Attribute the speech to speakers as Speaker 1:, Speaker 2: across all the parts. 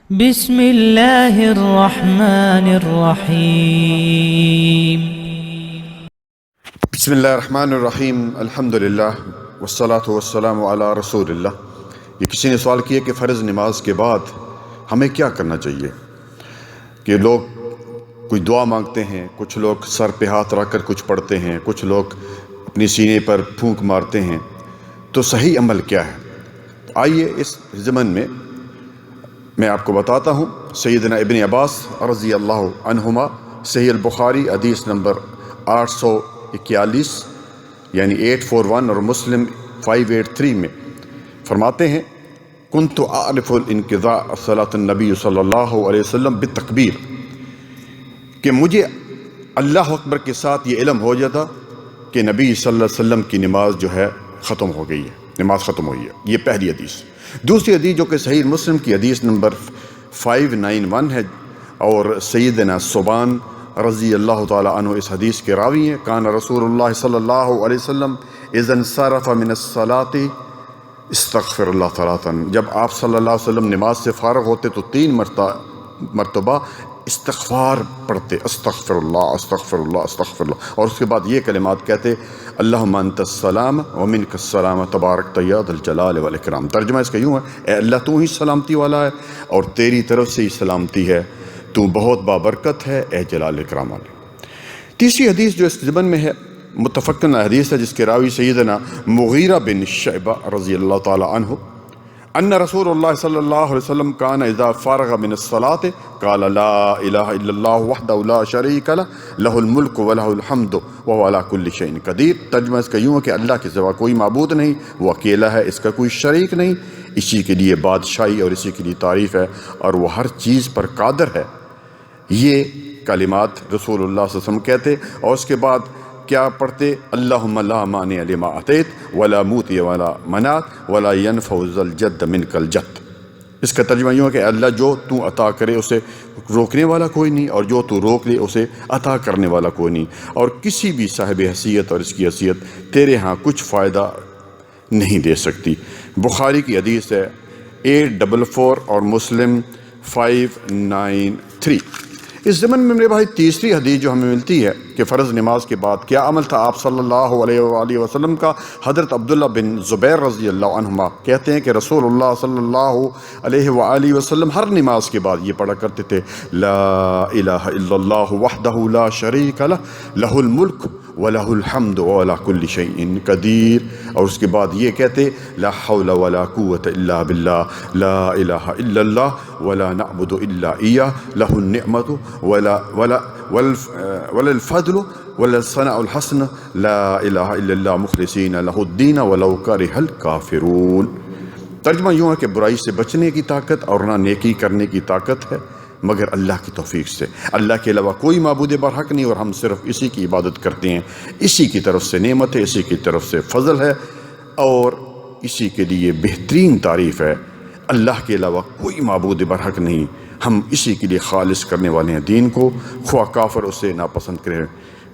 Speaker 1: بسم اللہ الرحمن الرحیم
Speaker 2: بسم اللہ الرحمن الرحیم الحمدللہ والصلاة والسلام علی رسول اللہ۔ یہ کسی نے سوال کیا کہ فرض نماز کے بعد ہمیں کیا کرنا چاہیے؟ کہ لوگ کوئی دعا مانگتے ہیں، کچھ لوگ سر پہ ہاتھ رکھ کر کچھ پڑھتے ہیں، کچھ لوگ اپنی سینے پر پھونک مارتے ہیں، تو صحیح عمل کیا ہے؟ آئیے اس ضمن میں آپ کو بتاتا ہوں۔ سیدنا ابن عباس رضی اللہ عنہما، صحیح البخاری حدیث نمبر 841 یعنی 841 اور مسلم 583 میں فرماتے ہیں، کنت اعرف الانقضاء صلاۃ النبی صلی اللہ علیہ وسلم بالتکبیر، کہ مجھے اللہ اکبر کے ساتھ یہ علم ہو جاتا کہ نبی صلی اللہ علیہ وسلم کی نماز جو ہے ختم ہو گئی ہے، نماز ختم ہوئی ہے۔ یہ پہلی حدیث۔ دوسری حدیث جو کہ صحیح مسلم کی حدیث نمبر 591 ہے، اور سیدنا ثوبان رضی اللہ تعالی عنہ اس حدیث کے راوی ہیں، کان رسول اللہ صلی اللہ علیہ وسلم اذا انصرف من الصلاۃ استغفر اللہ ثلاثا، جب آپ صلی اللہ علیہ وسلم نماز سے فارغ ہوتے تو 3 مرتبہ استغفار پڑھتے، استغفر اللہ استغفر اللہ استغفر اللہ، اور اس کے بعد یہ کلمات کہتے، اللہم انت السلام ومنک السلام تبارک یا ذا الجلال والاکرام۔ ترجمہ اس کا یوں ہے، اے اللہ تو ہی سلامتی والا ہے اور تیری طرف سے ہی سلامتی ہے، تو بہت بابرکت ہے اے جلال اکرام والے۔ تیسری حدیث جو اس ضمن میں ہے، متفقن حدیث ہے، جس کے راوی سیدنا مغیرہ بن شعبہ رضی اللہ تعالی عنہ، ان رسول اللہ صلی اللہ علیہ وسلم کان اذا فارغ من الصلاۃ قال لا الہ الا اللہ وحدہ لا شریک لہ لہ الملک ولہ الحمد وہو علی کل شیء قدیر۔ ترجمہ اس کا یوں ہے کہ اللہ کے سوا کوئی معبود نہیں، وہ اکیلا ہے، اس کا کوئی شریک نہیں، اسی کے لیے بادشاہی اور اسی کے لیے تعریف ہے، اور وہ ہر چیز پر قادر ہے۔ یہ کلمات رسول اللہ صلی اللہ علیہ وسلم کہتے، اور اس کے بعد کیا پڑھتے؟ اللہم لا مانع لما اعطیت ولا موتی ولا منعت ولا ینفع ذا الجد منک الجد۔ اس کا ترجمہ یوں ہے کہ اللہ جو تو عطا کرے اسے روکنے والا کوئی نہیں، اور جو تو روک لے اسے عطا کرنے والا کوئی نہیں، اور کسی بھی صاحب حیثیت اور اس کی حیثیت تیرے ہاں کچھ فائدہ نہیں دے سکتی۔ بخاری کی حدیث ہے 844 اور مسلم 593۔ اس ضمن میں میرے بھائی تیسری حدیث جو ہمیں ملتی ہے کہ فرض نماز کے بعد کیا عمل تھا آپ صلی اللہ علیہ وآلہ وسلم کا، حضرت عبداللہ بن زبیر رضی اللہ عنہما کہتے ہیں کہ رسول اللہ صلی اللہ علیہ وآلہ وسلم ہر نماز کے بعد یہ پڑھا کرتے تھے، لا الہ الا اللہ وحدہ لا شریک لہ لہ الملک وَلَهُ الْحَمْدُ وَعَلَى كُلِّ شَيْءٍ قَدِيرٌ، اور اس کے بعد یہ کہتے، لا حول ولا قوة الا باللہ لا الہ الا اللہ ولا نعبد الا ایہ لہ النعمت ولا الفضل ولا الثناء الحسن لا الہ الا اللہ مخلصین لہ الدین ولو کرہ الکافرون۔ ترجمہ یوں ہے کہ برائی سے بچنے کی طاقت اور نہ نیکی کرنے کی طاقت ہے مگر اللہ کی توفیق سے۔ اللہ کے علاوہ کوئی معبود برحق نہیں، اور ہم صرف اسی کی عبادت کرتے ہیں، اسی کی طرف سے نعمت ہے، اسی کی طرف سے فضل ہے، اور اسی کے لیے بہترین تعریف ہے۔ اللہ کے علاوہ کوئی معبود برحق نہیں، ہم اسی کے لیے خالص کرنے والے ہیں دین کو، خواہ کافر اسے ناپسند کرے۔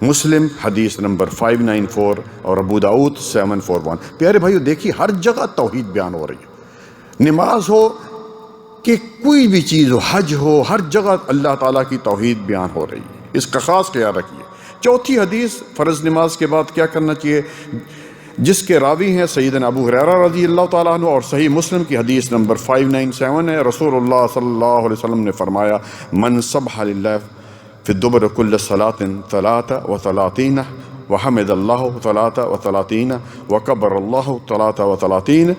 Speaker 2: مسلم حدیث نمبر 594 اور ابو داؤد 741۔ پیارے بھائیو دیکھیے، ہر جگہ توحید بیان ہو رہی ہے، نماز ہو کہ کوئی بھی چیز ہو، حج ہو، ہر جگہ اللہ تعالیٰ کی توحید بیان ہو رہی ہے، اس کا خاص خیال رکھیے۔ چوتھی حدیث فرض نماز کے بعد کیا کرنا چاہیے، جس کے راوی ہیں سیدنا ابو ہریرہ رضی اللہ تعالیٰ عنہ، اور صحیح مسلم کی حدیث نمبر 597 ہے، رسول اللہ صلی اللہ علیہ وسلم نے فرمایا، من سبح للہ فی الدبر کل صلاۃ 33 وحمد اللہ 33 وکبر اللہ 33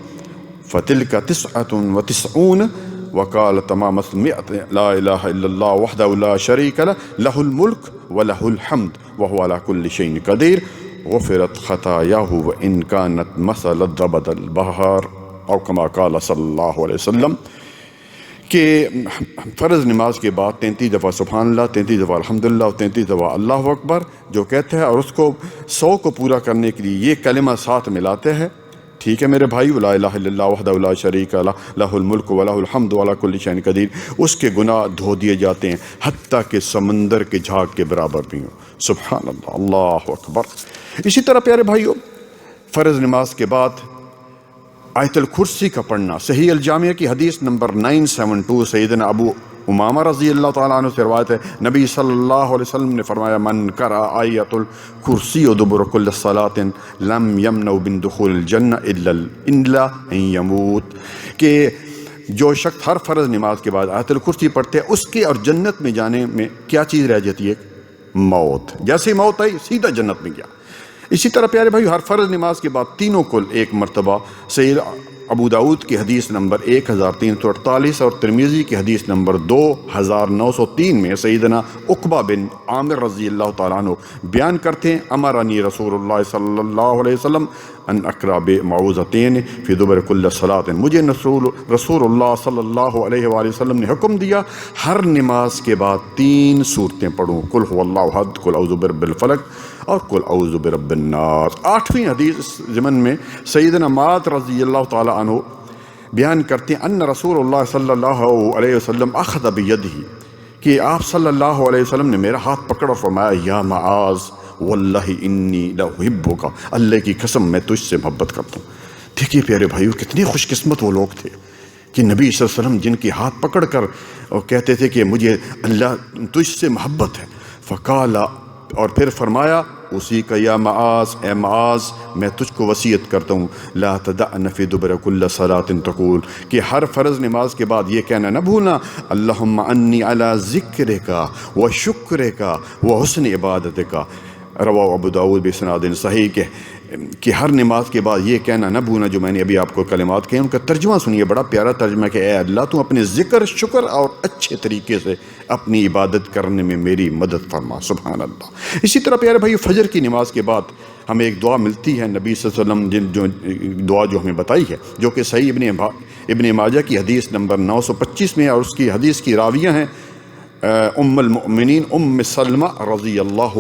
Speaker 2: فتلک 99 وقال تمام 100 لا الہ الا اللہ وحدہ لا شریک لہ لہ الملک ولہ الحمد وہو علی کل شیء قدیر غفرت خطایاہ وان کانت مثل زبد البحر، او کما قال صلی اللہ علیہ وسلم، کہ فرض نماز کے بعد 33 دفعہ سبحان اللہ، 33 دفعہ الحمدللہ اور 33 دفعہ اللہ اکبر جو کہتے ہیں، اور اس کو 100 کو پورا کرنے کے لیے یہ کلمہ ساتھ ملاتے ہیں۔ ٹھیک ہے میرے بھائی، لا الہ الا اللہ وحدہ لا شریک لہ لہ الملک ولہ الحمد وعلی کل شیء قدیر، اس کے گناہ دھو دیے جاتے ہیں حتیٰ کہ سمندر کے جھاگ کے برابر بھی ہوں۔ سبحان اللہ، اللہ اکبر۔ اسی طرح پیارے بھائیو، فرض نماز کے بعد آیت الکرسی کا پڑھنا۔ صحیح الجامعہ کی حدیث نمبر 972 سیدنا ابو امامہ رضی اللہ تعالیٰ عنہ سے روایت ہے، نبی صلی اللہ علیہ وسلم نے فرمایا من قرأ آیت الکرسی دبر کل صلاۃ لم یمنع من دخول الجنہ الا ان یموت، کہ جو شخص ہر فرض نماز کے بعد آیت الکرسی پڑھتے ہیں اس کے اور جنت میں جانے میں کیا چیز رہ جاتی ہے؟ موت۔ جیسے ہی موت آئی سیدھا جنت میں گیا۔ اسی طرح پیارے بھائی ہر فرض نماز کے بعد تینوں کو ایک مرتبہ سید ابو داؤد کی حدیث نمبر 1348 اور ترمذی کی حدیث نمبر 2903 میں سیدنا عقبہ بن عامر رضی اللہ تعالیٰ عنہ بیان کرتے ہیں، امرنی رسول اللہ صلی اللہ علیہ وسلم ان اقرأ بمعوذتین فی دبر کل صلاۃ، مجھے رسول اللہ صلی اللہ علیہ وآلہ وسلم نے حکم دیا ہر نماز کے بعد 3 سورتیں پڑھوں، قل هو اللہ احد، قل اعوذ برب الفلق اور قل اعوذ برب الناس۔ 8ویں حدیث اس ضمن میں سیدنا معاذ رضی اللہ تعالیٰ عنہ بیان کرتے ہیں ان رسول اللہ صلی اللہ علیہ وسلم اخذ بیدہ، کہ آپ صلی اللہ علیہ وسلم نے میرا ہاتھ پکڑ اور فرمایا یا معاذ واللہ انی لأحبک، اللہ کی قسم میں تجھ سے محبت کرتا ہوں۔ دیکھیے پیارے بھائیو کتنے خوش قسمت وہ لوگ تھے کہ نبی صلی اللہ علیہ وسلم جن کے ہاتھ پکڑ کر کہتے تھے کہ مجھے اللہ تجھ سے محبت ہے، فقال، اور پھر فرمایا اسی کا یا معاذ، اے معاذ میں تجھ کو وصیت کرتا ہوں لا تدعن فی دبر کل صلاۃ تقول، کہ ہر فرض نماز کے بعد یہ کہنا نہ بھولنا اللہم انی علی ذکرک و شکرک و حسن عبادتک، رواہ ابو داؤد بسناد صحیح، کہ ہر نماز کے بعد یہ کہنا نہ بھولنا جو میں نے ابھی آپ کو کلمات کہے، ان کا ترجمہ سنیے، بڑا پیارا ترجمہ کہ اے اللہ تو اپنے ذکر، شکر اور اچھے طریقے سے اپنی عبادت کرنے میں میری مدد فرما، سبحان اللہ۔ اسی طرح پیارے بھائی فجر کی نماز کے بعد ہمیں ایک دعا ملتی ہے نبی صلی اللہ علیہ وسلم جو دعا جو ہمیں بتائی ہے، جو کہ صحیح ابن ماجہ کی حدیث نمبر 925 میں، اور اس کی حدیث کی راویہ ہیں ام المؤمنین ام سلمہ رضی اللہ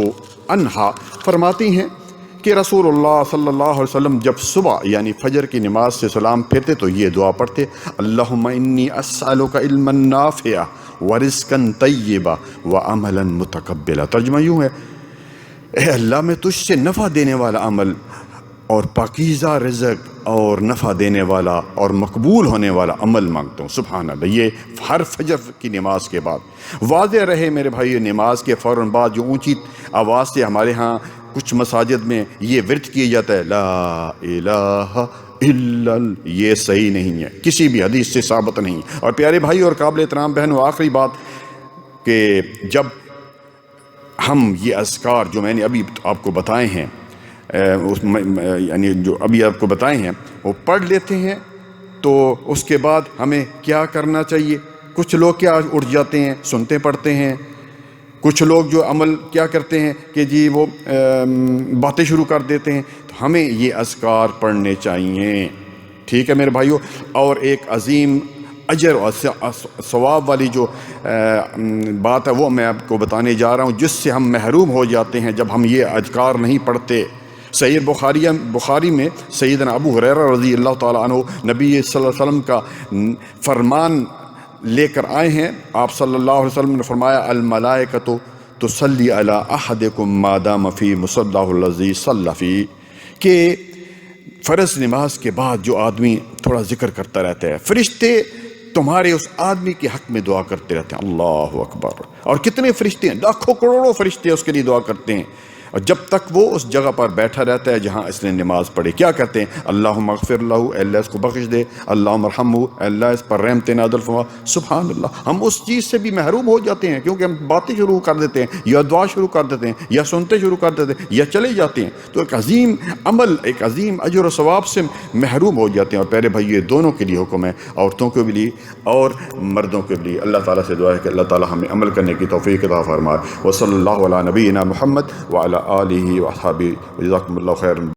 Speaker 2: عنہا، فرماتی ہیں کہ رسول اللہ صلی اللہ علیہ وسلم جب صبح یعنی فجر کی نماز سے سلام پھیرتے تو یہ دعا پڑھتے اللہم انی اسألک علما نافعا ورزقا طیبا وعملا متقبلا۔ ترجمہ یوں ہے، اے اللہ میں تجھ سے نفع دینے والا عمل اور پاکیزہ رزق اور نفع دینے والا اور مقبول ہونے والا عمل مانگتا ہوں، سبحان اللہ۔ یہ ہر فجر کی نماز کے بعد واضح رہے میرے بھائی، نماز کے فوراً بعد جو اونچی آواز سے ہمارے ہاں کچھ مساجد میں یہ ورد کیا جاتا ہے لا الہ الا اللہ، یہ صحیح نہیں ہے، کسی بھی حدیث سے ثابت نہیں۔ اور پیارے بھائی اور قابل احترام بہنوں، آخری بات کہ جب ہم یہ اذکار جو میں نے ابھی آپ کو بتائے ہیں یعنی جو ابھی آپ کو بتائے ہیں وہ پڑھ لیتے ہیں تو اس کے بعد ہمیں کیا کرنا چاہیے؟ کچھ لوگ کیا اٹھ جاتے ہیں، سنتے پڑھتے ہیں، کچھ لوگ جو عمل کیا کرتے ہیں کہ جی وہ باتیں شروع کر دیتے ہیں، تو ہمیں یہ اذکار پڑھنے چاہیے، ٹھیک ہے میرے بھائیوں۔ اور ایک عظیم اجر اور ثواب والی جو بات ہے وہ میں آپ کو بتانے جا رہا ہوں، جس سے ہم محروم ہو جاتے ہیں جب ہم یہ اذکار نہیں پڑھتے۔ صحیح بخاری میں سیدنا ابو ہریرہ رضی اللہ تعالیٰ عنہ نبی صلی اللہ علیہ وسلم کا فرمان لے کر آئے ہیں، آپ صلی اللہ علیہ وسلم نے فرمایا الملائکۃ تصلی علی احدکم ما دام فی مصلاہ الذی صلی فیہ، کہ فرض نماز کے بعد جو آدمی تھوڑا ذکر کرتا رہتا ہے فرشتے تمہارے اس آدمی کے حق میں دعا کرتے رہتے ہیں، اللہ اکبر۔ اور کتنے فرشتے ہیں، لاکھوں کروڑوں فرشتے اس کے لیے دعا کرتے ہیں، اور جب تک وہ اس جگہ پر بیٹھا رہتا ہے جہاں اس نے نماز پڑھی، کیا کہتے ہیں اللہم اغفر لہ، اے اللہ اس کو بخش دے، اللہم ارحمہ، اے اللہ اس پر رحمت نازل فرما، سبحان اللہ۔ ہم اس چیز سے بھی محروم ہو جاتے ہیں کیونکہ ہم باتیں شروع کر دیتے ہیں یا دعا شروع کر دیتے ہیں یا سنتے شروع کر دیتے ہیں یا چلے جاتے ہیں، تو ایک عظیم عمل، ایک عظیم اجر و ثواب سے محروم ہو جاتے ہیں۔ اور پیارے بھائی یہ دونوں کے لیے حکم ہے، عورتوں کے بھی لیے اور مردوں کے لیے۔ اللہ تعالیٰ سے دعا ہے کہ اللہ تعالیٰ ہمیں عمل کرنے کی توفیق عطا فرمائے۔ وصلی اللہ علی نبینا محمد وعلی آلہ و اصحابہ، جزاکم اللہ خیر۔